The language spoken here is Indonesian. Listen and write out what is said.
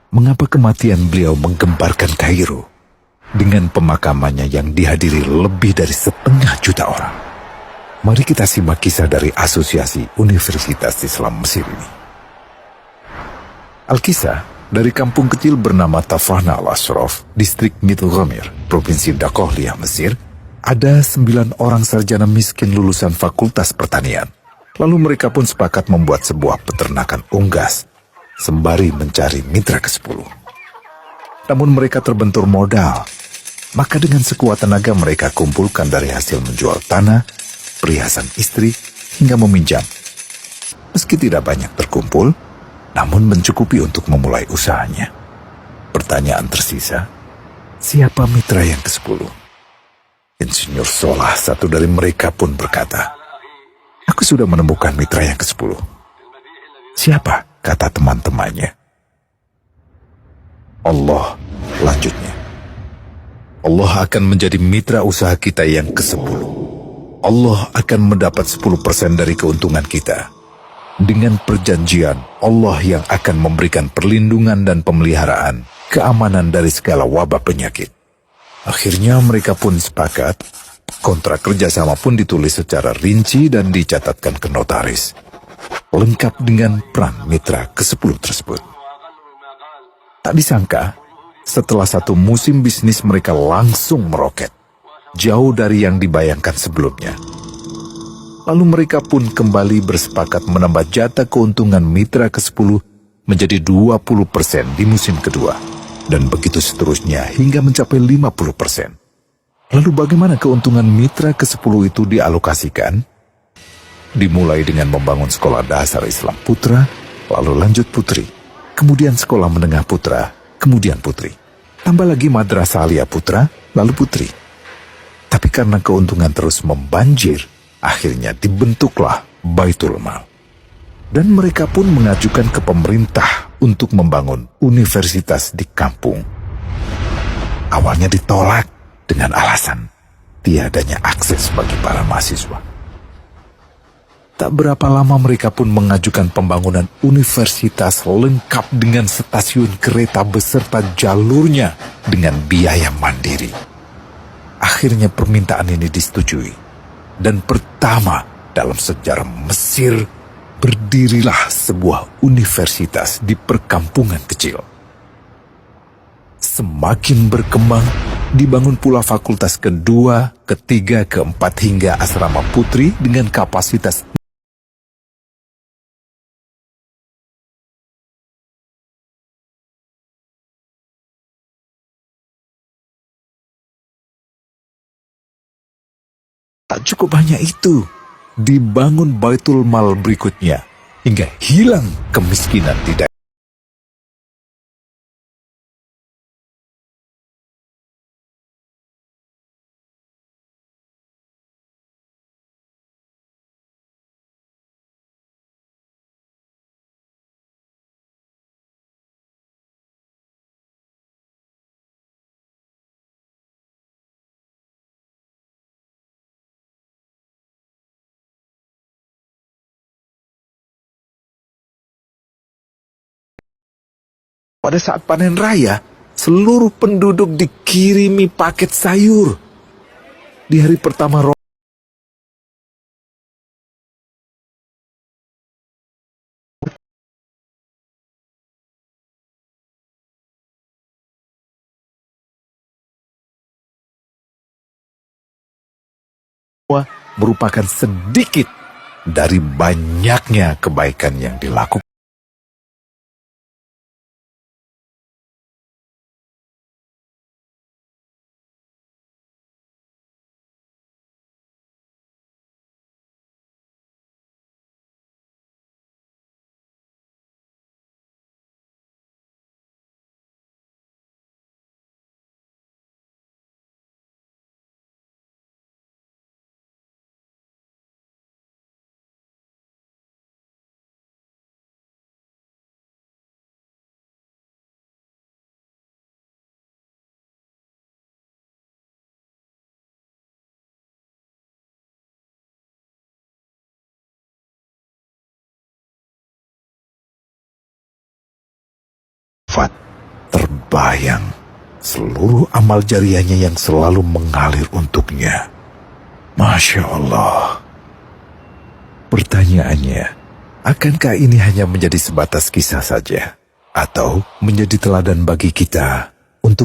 mengapa kematian beliau menggemparkan Kairo dengan pemakamannya yang dihadiri lebih dari 500.000 orang. Mari kita simak kisah dari Asosiasi Universitas Islam Mesir ini. Al-Kisah dari kampung kecil bernama Tafana al-Ashraf, distrik Middle Ghamir, provinsi Dakohliyah, Mesir, ada 9 orang sarjana miskin lulusan Fakultas Pertanian. Lalu mereka pun sepakat membuat sebuah peternakan unggas, sembari mencari mitra ke-10. Namun mereka terbentur modal, maka dengan sekuat tenaga mereka kumpulkan dari hasil menjual tanah, perhiasan istri, hingga meminjam. Meski tidak banyak terkumpul, namun mencukupi untuk memulai usahanya. Pertanyaan tersisa, siapa mitra yang ke-10? Insinyur Solah, satu dari mereka pun berkata, "Aku sudah menemukan mitra yang ke-10. Siapa?" kata teman-temannya. "Allah," lanjutnya. "Allah akan menjadi mitra usaha kita yang ke-10. Allah akan mendapat 10% dari keuntungan kita. Dengan perjanjian, Allah yang akan memberikan perlindungan dan pemeliharaan, keamanan dari segala wabah penyakit." Akhirnya mereka pun sepakat. Kontrak kerjasama pun ditulis secara rinci dan dicatatkan ke notaris, lengkap dengan peran mitra ke-10 tersebut. Tak disangka, setelah 1 musim bisnis mereka langsung meroket, jauh dari yang dibayangkan sebelumnya. Lalu mereka pun kembali bersepakat menambah jatah keuntungan mitra ke-10 menjadi 20% di musim kedua, dan begitu seterusnya hingga mencapai 50%. Lalu bagaimana keuntungan mitra ke-10 itu dialokasikan? Dimulai dengan membangun sekolah dasar Islam putra, lalu lanjut putri, kemudian sekolah menengah putra, kemudian putri. Tambah lagi madrasah aliyah putra, lalu putri. Tapi karena keuntungan terus membanjir, akhirnya dibentuklah Baitul Mal. Dan mereka pun mengajukan ke pemerintah untuk membangun universitas di kampung. Awalnya ditolak dengan alasan tiadanya akses bagi para mahasiswa. Tak berapa lama mereka pun mengajukan pembangunan universitas lengkap dengan stasiun kereta beserta jalurnya dengan biaya mandiri. Akhirnya permintaan ini disetujui, dan pertama dalam sejarah Mesir berdirilah sebuah universitas di perkampungan kecil. Semakin berkembang, dibangun pula fakultas kedua, ketiga, keempat hingga asrama putri dengan kapasitas tak cukup hanya itu. Dibangun Baitul Mal berikutnya hingga hilang kemiskinan di daerah. Pada saat panen raya, seluruh penduduk dikirimi paket sayur. Di hari pertama merupakan sedikit dari banyaknya kebaikan yang dilakukan. terbayang seluruh amal jariahnya yang selalu mengalir untuknya. Masya Allah. Pertanyaannya, akankah ini hanya menjadi sebatas kisah saja? Atau menjadi teladan bagi kita